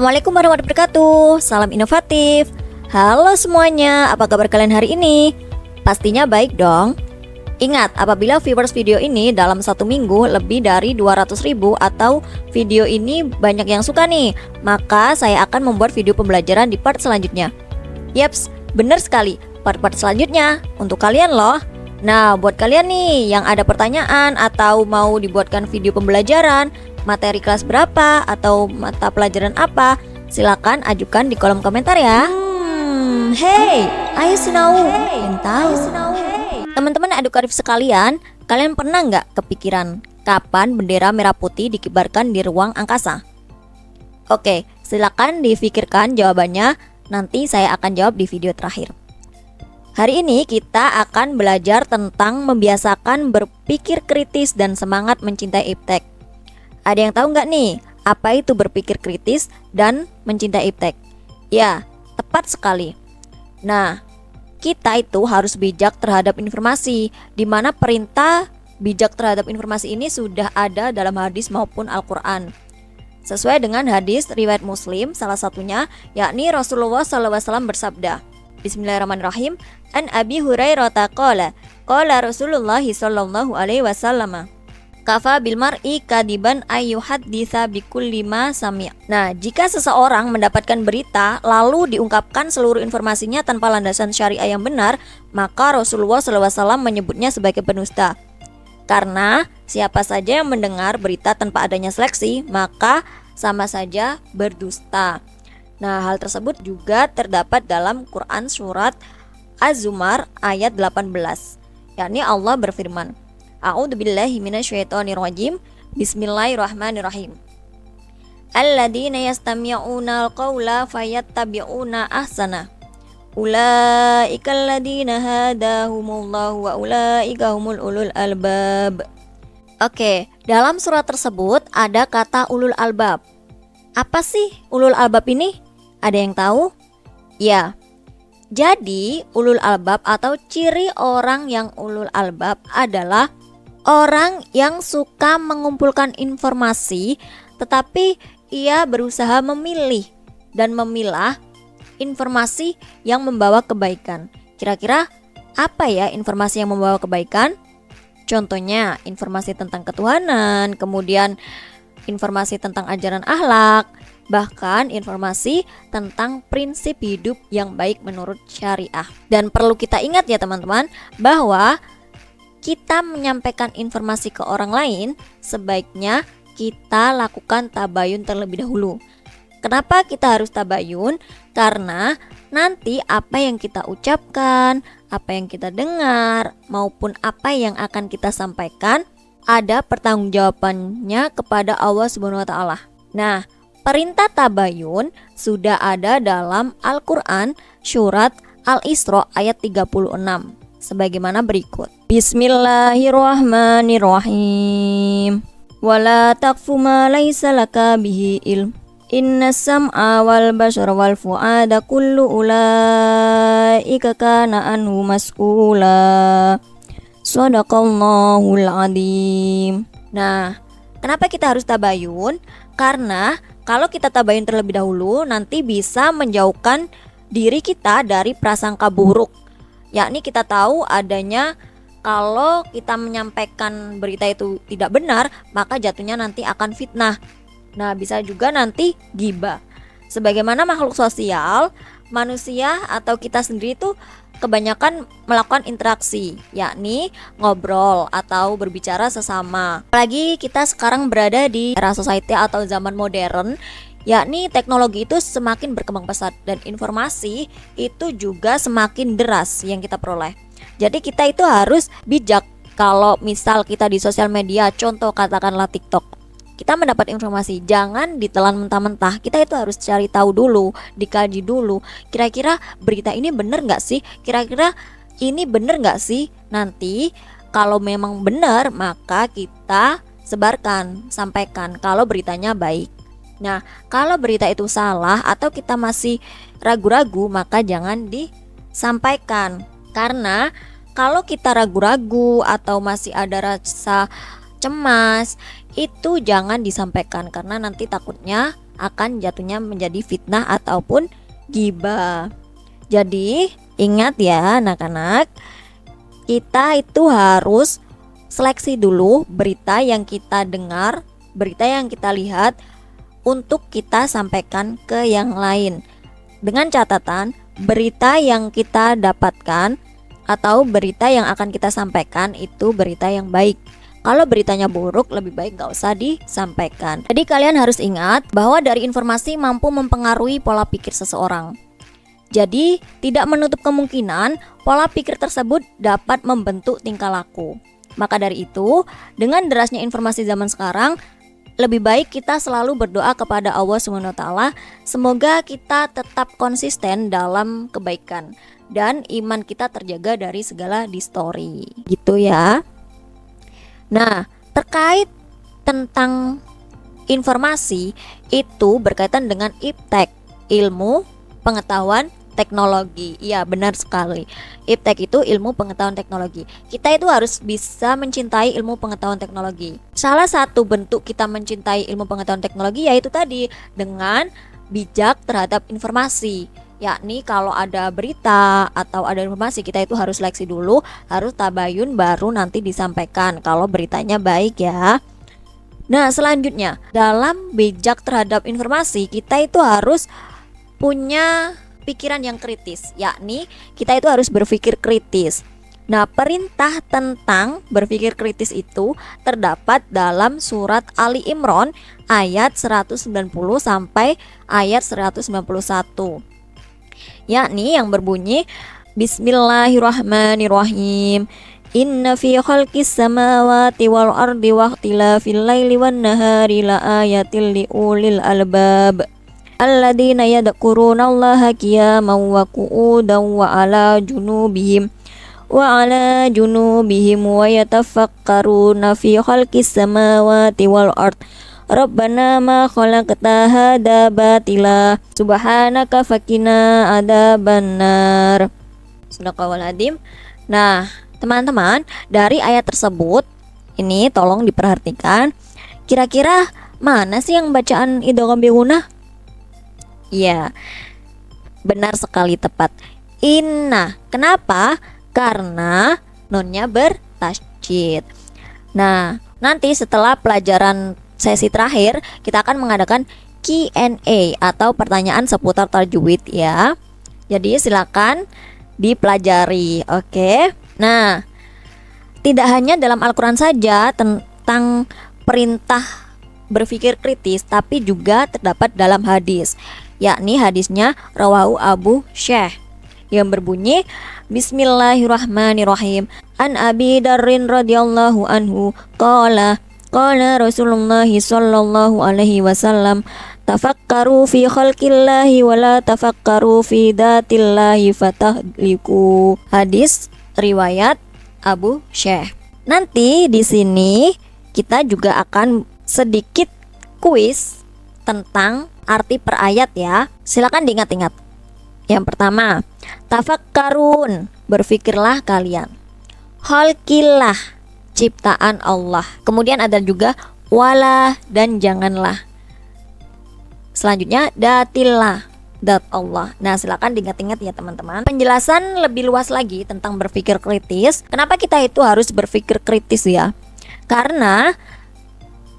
Assalamualaikum warahmatullahi wabarakatuh. Salam inovatif. Halo semuanya, apa kabar kalian hari ini? Pastinya baik dong. Ingat, apabila viewers video ini dalam satu minggu lebih dari 200.000 atau video ini banyak yang suka nih, maka saya akan membuat video pembelajaran di part selanjutnya. Yaps, bener sekali, part-part selanjutnya untuk kalian loh. Nah, buat kalian nih yang ada pertanyaan atau mau dibuatkan video pembelajaran, materi kelas berapa atau mata pelajaran apa, silakan ajukan di kolom komentar ya. Hey, ayo sinau, tahu. Teman-teman edukatif sekalian, kalian pernah nggak kepikiran kapan bendera merah putih dikibarkan di ruang angkasa? Oke, silakan difikirkan jawabannya, nanti saya akan jawab di video terakhir. Hari ini kita akan belajar tentang membiasakan berpikir kritis dan semangat mencintai iptek. Ada yang tahu nggak nih, apa itu berpikir kritis dan mencintai iptek? Ya, tepat sekali. Nah, kita itu harus bijak terhadap informasi, di mana perintah bijak terhadap informasi ini sudah ada dalam hadis maupun Al-Quran. Sesuai dengan hadis riwayat Muslim, salah satunya yakni Rasulullah SAW bersabda, Bismillahirrahmanirrahim, An Abi Hurairah qala Rasulullah sallallahu alaihi wasallam, kafa bil mar'i kadiban ayyuhadditsa bikulli ma sami'. Nah, jika seseorang mendapatkan berita lalu diungkapkan seluruh informasinya tanpa landasan syariah yang benar, maka Rasulullah SAW menyebutnya sebagai penusta. Karena siapa saja yang mendengar berita tanpa adanya seleksi, maka sama saja berdusta. Nah, hal tersebut juga terdapat dalam Quran surat Az-Zumar ayat 18, yakni Allah berfirman, A'udzubillahi minasyaitonirrajim. Bismillahirrahmanirrahim. Alladzina yastami'una al-qaula fayattabi'una ahsana. Ulaika alladzina hadahumullahu wa ulaika humul ulul albab. Oke, dalam surat tersebut ada kata ulul albab. Apa sih ulul albab ini? Ada yang tahu? Ya. Jadi, ulul albab atau ciri orang yang ulul albab adalah orang yang suka mengumpulkan informasi, tetapi ia berusaha memilih dan memilah informasi yang membawa kebaikan. Kira-kira apa ya informasi yang membawa kebaikan? Contohnya, informasi tentang ketuhanan, kemudian informasi tentang ajaran akhlak, bahkan informasi tentang prinsip hidup yang baik menurut syariah. Dan perlu kita ingat ya teman-teman, bahwa kita menyampaikan informasi ke orang lain, sebaiknya kita lakukan tabayun terlebih dahulu. Kenapa kita harus tabayun? Karena nanti apa yang kita ucapkan, apa yang kita dengar, maupun apa yang akan kita sampaikan, ada pertanggungjawabannya kepada Allah Subhanahu wa Ta'ala. Nah, perintah tabayun sudah ada dalam Al-Quran surat Al-Isra ayat 36 sebagaimana berikut. Bismillahirrahmanirrahim. Wala taqfu ma laysa laka bihi ilm. Innas sam'a wal basara wal fu'ada kullu ulaika kana anhu mas'ula. Shadaqallahul adzim. Nah, kenapa kita harus tabayun? Karena kalau kita tabayun terlebih dahulu, nanti bisa menjauhkan diri kita dari prasangka buruk. Yakni kita tahu adanya kalau kita menyampaikan berita itu tidak benar, maka jatuhnya nanti akan fitnah. Nah, bisa juga nanti ghibah. Sebagaimana makhluk sosial, manusia atau kita sendiri itu kebanyakan melakukan interaksi, yakni ngobrol atau berbicara sesama. Apalagi kita sekarang berada di era society atau zaman modern, yakni teknologi itu semakin berkembang pesat dan informasi itu juga semakin deras yang kita peroleh. Jadi kita itu harus bijak kalau misal kita di sosial media, contoh katakanlah TikTok. Kita mendapat informasi, jangan ditelan mentah-mentah. Kita itu harus cari tahu dulu, dikaji dulu. Kira-kira berita ini benar nggak sih? Kira-kira ini benar nggak sih? Nanti kalau memang benar, maka kita sebarkan, sampaikan kalau beritanya baik. Nah, kalau berita itu salah atau kita masih ragu-ragu, maka jangan disampaikan. Karena kalau kita ragu-ragu atau masih ada rasa cemas, itu jangan disampaikan karena nanti takutnya akan jatuhnya menjadi fitnah ataupun ghibah. Jadi ingat ya anak-anak, kita itu harus seleksi dulu berita yang kita dengar, berita yang kita lihat untuk kita sampaikan ke yang lain. Dengan catatan, berita yang kita dapatkan atau berita yang akan kita sampaikan itu berita yang baik. Kalau beritanya buruk, lebih baik gak usah disampaikan. Jadi kalian harus ingat bahwa dari informasi mampu mempengaruhi pola pikir seseorang. Jadi tidak menutup kemungkinan pola pikir tersebut dapat membentuk tingkah laku. Maka dari itu, dengan derasnya informasi zaman sekarang, lebih baik kita selalu berdoa kepada Allah SWT. Semoga kita tetap konsisten dalam kebaikan dan iman kita terjaga dari segala distori. Gitu ya. Nah, terkait tentang informasi itu berkaitan dengan iptek, ilmu pengetahuan teknologi. Iya, benar sekali. Iptek itu ilmu pengetahuan teknologi. Kita itu harus bisa mencintai ilmu pengetahuan teknologi. Salah satu bentuk kita mencintai ilmu pengetahuan teknologi yaitu tadi dengan bijak terhadap informasi. Yakni kalau ada berita atau ada informasi, kita itu harus seleksi dulu, harus tabayun baru nanti disampaikan kalau beritanya baik ya. Nah, selanjutnya dalam bijak terhadap informasi, kita itu harus punya pikiran yang kritis, yakni kita itu harus berpikir kritis. Nah, perintah tentang berpikir kritis itu terdapat dalam surat Ali Imran ayat 190 sampai ayat 191. Yakni yang berbunyi Bismillahirrahmanirrahim. Inna fi khalqis samawati wal ardi wa ikhtilafil laili wan nahari la ayatil liulil albab. Alladzina yadhkuruna Allaha qiyaman wa qu'udan wa 'ala junubihim wa yatafakkaruna fi khalqis samawati wal ard. Rabbana ma khalaqta hadza batila subhanaka faqina adzabannar. Sadaqallahul adzim. Nah, teman-teman, dari ayat tersebut ini tolong diperhatikan. Kira-kira mana sih yang bacaan idgham bigunah? Ya, benar sekali, tepat. Inna. Kenapa? Karena nunnya bertasydid. Nah, nanti setelah pelajaran sesi terakhir, kita akan mengadakan Q&A atau pertanyaan seputar tajwid ya. Jadi silakan dipelajari, oke? Nah, tidak hanya dalam Al-Quran saja tentang perintah berpikir kritis, tapi juga terdapat dalam hadis. Yakni hadisnya rawahu Abu Syekh yang berbunyi Bismillahirrahmanirrahim. An Abi Darrin radhiyallahu anhu qala Rasulullah sallallahu alaihi wasallam tafakkaru fi khalqillahi wa la tafakkaru fi dzatillahi fatahliku. Hadis riwayat Abu Syekh. Nanti di sini kita juga akan sedikit kuis tentang arti per ayat ya. Silakan diingat-ingat. Yang pertama, tafakkarun, berfikirlah kalian. Khalqillah, ciptaan Allah. Kemudian ada juga wala dan janganlah. Selanjutnya datillah, dat Allah. Nah, silakan diingat-ingat ya teman-teman. Penjelasan lebih luas lagi tentang berpikir kritis. Kenapa kita itu harus berpikir kritis ya? Karena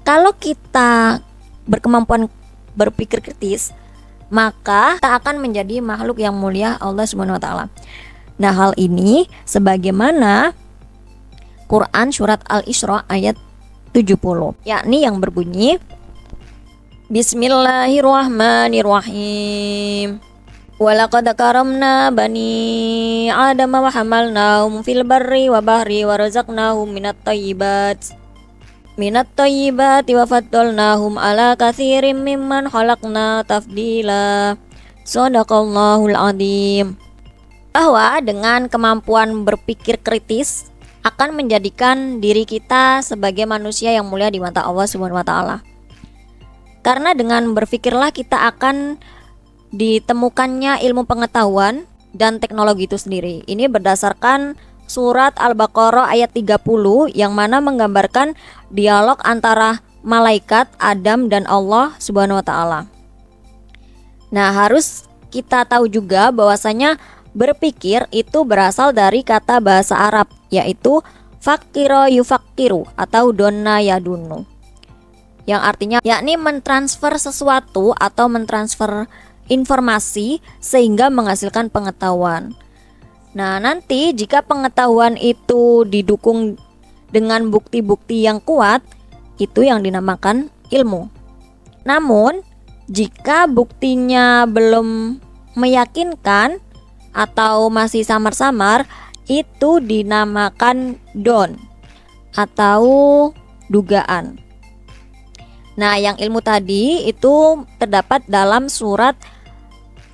kalau kita berkemampuan berpikir kritis, maka kita akan menjadi makhluk yang mulia Allah Subhanahu wa taala. Nah, hal ini sebagaimana Quran surat Al-Isra ayat 70, yakni yang berbunyi Bismillahirrahmanirrahim. Walaqad karamna bani Adam wa hamalnahum fil barri wa bahri wa razaqnahum minat tayyibati wa faddalnahum ala katsirin mimman khalaqna tafdila. Shadaqallahul adzim. Bahwa dengan kemampuan berpikir kritis akan menjadikan diri kita sebagai manusia yang mulia di mata Allah Subhanahu wa taala. Karena dengan berpikirlah kita akan ditemukannya ilmu pengetahuan dan teknologi itu sendiri. Ini berdasarkan surat Al-Baqarah ayat 30 yang mana menggambarkan dialog antara malaikat Adam dan Allah Subhanahu wa taala. Nah, harus kita tahu juga bahwasanya berpikir itu berasal dari kata bahasa Arab, yaitu fakiro yufakiru atau donna yadunu, yang artinya yakni mentransfer sesuatu atau mentransfer informasi sehingga menghasilkan pengetahuan. Nah, nanti jika pengetahuan itu didukung dengan bukti-bukti yang kuat, itu yang dinamakan ilmu. Namun, jika buktinya belum meyakinkan atau masih samar-samar, itu dinamakan don atau dugaan. Nah, yang ilmu tadi itu terdapat dalam surat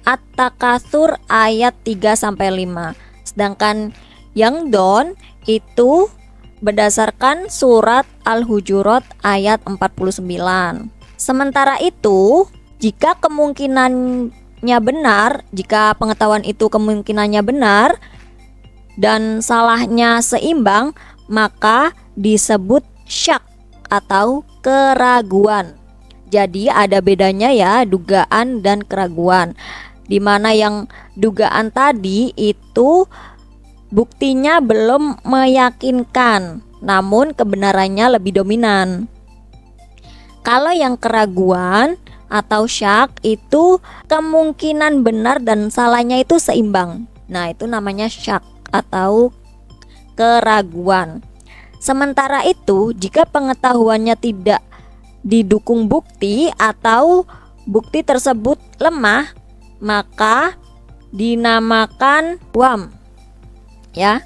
At-Takatsur ayat 3-5. Sedangkan yang don itu berdasarkan surat Al-Hujurat ayat 49. Sementara itu, jika kemungkinannya benar, jika pengetahuan itu kemungkinannya benar dan salahnya seimbang, maka disebut syak atau keraguan. Jadi ada bedanya ya, dugaan dan keraguan. Di mana yang dugaan tadi itu buktinya belum meyakinkan, namun kebenarannya lebih dominan. Kalau yang keraguan atau syak itu kemungkinan benar dan salahnya itu seimbang. Nah, itu namanya syak atau keraguan. Sementara itu, jika pengetahuannya tidak didukung bukti atau bukti tersebut lemah, maka dinamakan waham. Ya.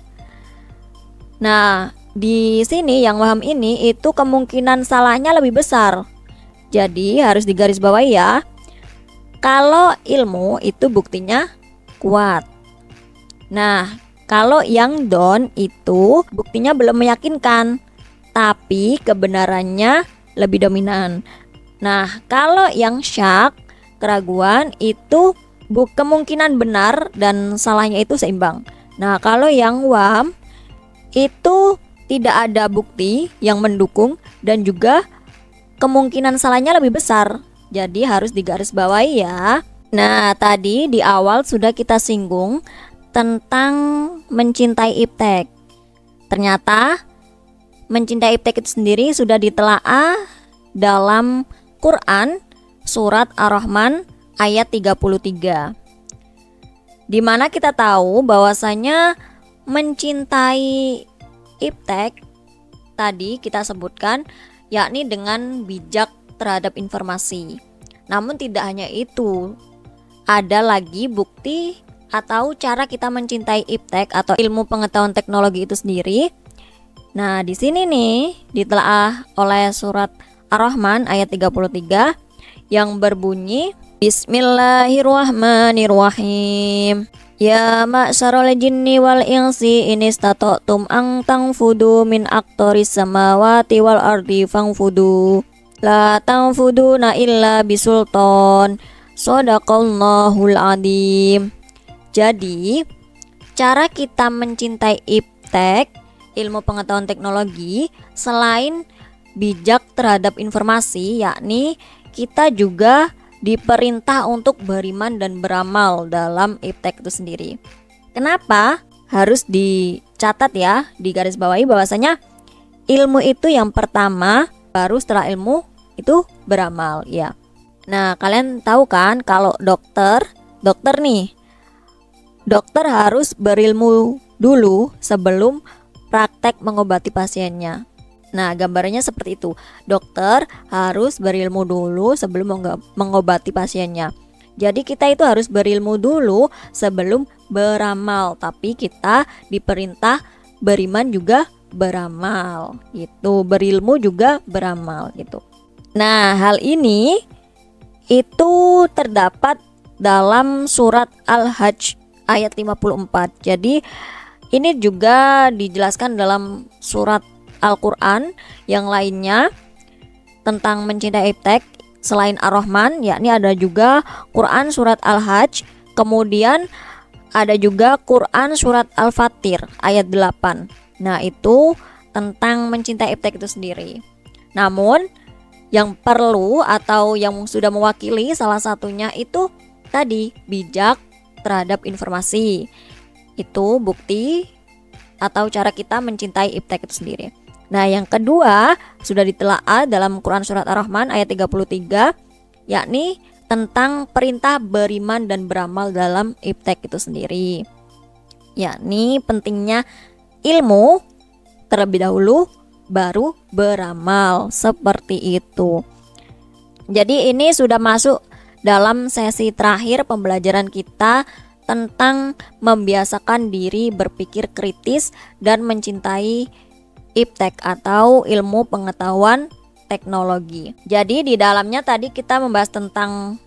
Nah, di sini yang waham ini itu kemungkinan salahnya lebih besar. Jadi harus digarisbawahi ya. Kalau ilmu itu buktinya kuat. Nah, kalau yang don itu buktinya belum meyakinkan, tapi kebenarannya lebih dominan. Nah, kalau yang syak, keraguan itu kemungkinan benar dan salahnya itu seimbang. Nah, kalau yang waham itu tidak ada bukti yang mendukung dan juga kemungkinan salahnya lebih besar. Jadi harus digarisbawahi ya. Nah, tadi di awal sudah kita singgung tentang mencintai iptek. Ternyata mencintai iptek itu sendiri sudah ditelaah dalam Quran surat Ar-Rahman ayat 33. Di mana kita tahu bahwasanya mencintai iptek tadi kita sebutkan yakni dengan bijak terhadap informasi. Namun tidak hanya itu, ada lagi bukti atau cara kita mencintai iptek atau ilmu pengetahuan teknologi itu sendiri. Nah, di sini nih ditelaah oleh surat Ar-Rahman ayat 33 yang berbunyi Bismillahirrahmanirrahim. Ya ma'syarul jinni wal insi in istata'tum an tanfudu min aqtaris samawati wal ardi fangfudu la tanfuduna illa bisultan. Shadaqallahul adzim. Jadi, cara kita mencintai iptek, ilmu pengetahuan teknologi, selain bijak terhadap informasi, yakni kita juga diperintah untuk beriman dan beramal dalam iptek itu sendiri. Kenapa? Harus dicatat ya, digarisbawahi bahwasanya ilmu itu yang pertama, baru setelah ilmu itu beramal ya. Nah, kalian tahu kan kalau dokter nih, dokter harus berilmu dulu sebelum praktek mengobati pasiennya. Nah, gambarannya seperti itu. Dokter harus berilmu dulu sebelum mengobati pasiennya. Jadi kita itu harus berilmu dulu sebelum beramal. Tapi kita diperintah beriman juga beramal gitu. Berilmu juga beramal gitu. Nah, hal ini itu terdapat dalam surat Al-Hajj ayat 54. Jadi ini juga dijelaskan dalam surat Al-Quran yang lainnya tentang mencintai iptek selain Ar-Rahman, yakni ada juga Quran surat Al-Hajj, kemudian ada juga Quran surat Al-Fatir ayat 8. Nah, itu tentang mencintai iptek itu sendiri. Namun yang perlu atau yang sudah mewakili salah satunya itu tadi, bijak terhadap informasi. Itu bukti atau cara kita mencintai iptek itu sendiri. Nah, yang kedua sudah ditelaah dalam Quran Surat Ar-Rahman ayat 33, yakni tentang perintah beriman dan beramal dalam iptek itu sendiri, yakni pentingnya ilmu terlebih dahulu baru beramal, seperti itu. Jadi ini sudah masuk dalam sesi terakhir pembelajaran kita tentang membiasakan diri berpikir kritis dan mencintai iptek atau ilmu pengetahuan teknologi. Jadi di dalamnya tadi kita membahas tentang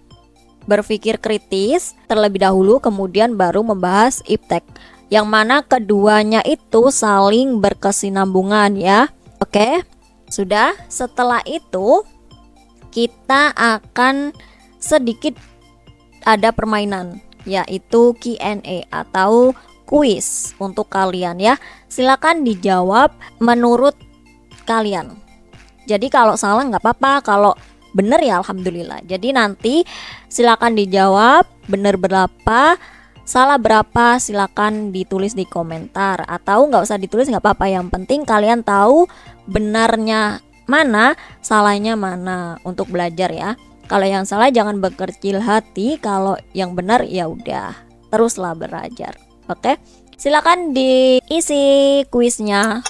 berpikir kritis terlebih dahulu, kemudian baru membahas iptek, yang mana keduanya itu saling berkesinambungan ya. Oke, sudah. Setelah itu kita akan sedikit ada permainan, yaitu Q&A atau kuis untuk kalian ya. Silakan dijawab menurut kalian. Jadi kalau salah nggak apa-apa, kalau bener ya alhamdulillah. Jadi nanti silakan dijawab bener berapa, salah berapa, silakan ditulis di komentar, atau nggak usah ditulis nggak apa-apa. Yang penting kalian tahu benarnya mana, salahnya mana untuk belajar ya. Kalau yang salah jangan berkecil hati, kalau yang benar ya udah teruslah belajar. Oke, silakan diisi kuisnya.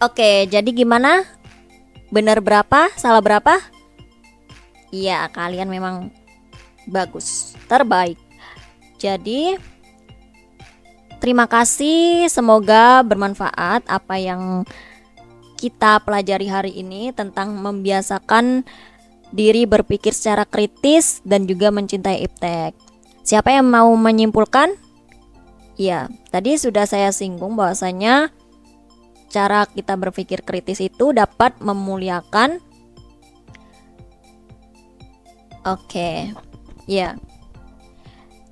Oke, jadi gimana? Benar berapa? Salah berapa? Iya, kalian memang bagus, terbaik. Jadi terima kasih, semoga bermanfaat apa yang kita pelajari hari ini tentang membiasakan diri berpikir secara kritis dan juga mencintai iptek. Siapa yang mau menyimpulkan? Ya, tadi sudah saya singgung bahwasanya cara kita berpikir kritis itu dapat memuliakan. Oke, ya.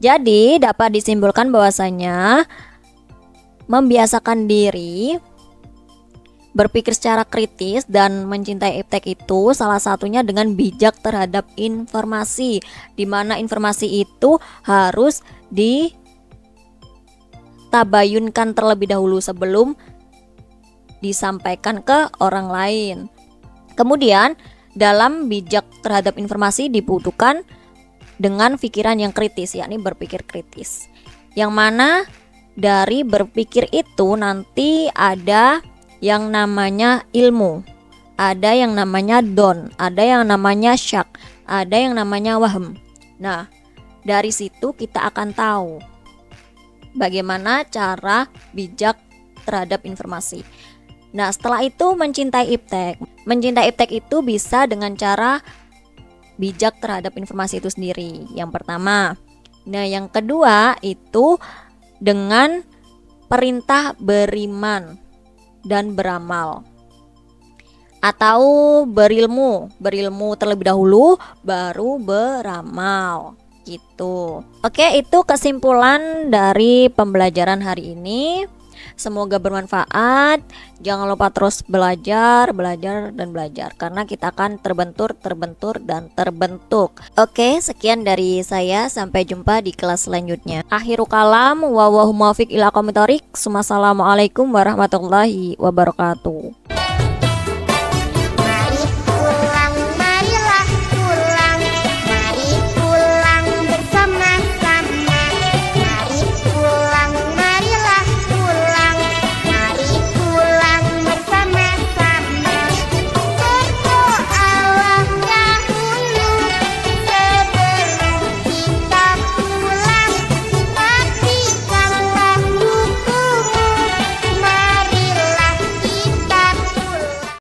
Jadi dapat disimpulkan bahwasanya membiasakan diri berpikir secara kritis dan mencintai iptek itu salah satunya dengan bijak terhadap informasi, di mana informasi itu harus ditabayunkan terlebih dahulu sebelum disampaikan ke orang lain. Kemudian dalam bijak terhadap informasi dibutuhkan dengan pikiran yang kritis, yakni berpikir kritis. Yang mana dari berpikir itu nanti ada yang namanya ilmu, ada yang namanya don, ada yang namanya syak, ada yang namanya wahm. Nah, dari situ kita akan tahu bagaimana cara bijak terhadap informasi. Nah, setelah itu mencintai iptek. Mencintai iptek itu bisa dengan cara bijak terhadap informasi itu sendiri. Yang pertama. Nah, yang kedua itu dengan perintah beriman dan beramal. Atau berilmu terlebih dahulu baru beramal. Gitu. Oke, itu kesimpulan dari pembelajaran hari ini. Semoga bermanfaat. Jangan lupa terus belajar dan belajar, karena kita akan terbentur dan terbentuk. Oke, sekian dari saya. Sampai jumpa di kelas selanjutnya. Akhirul kalam, wallahu muwaffiq ila aqwamit thoriq. Assalamualaikum warahmatullahi wabarakatuh.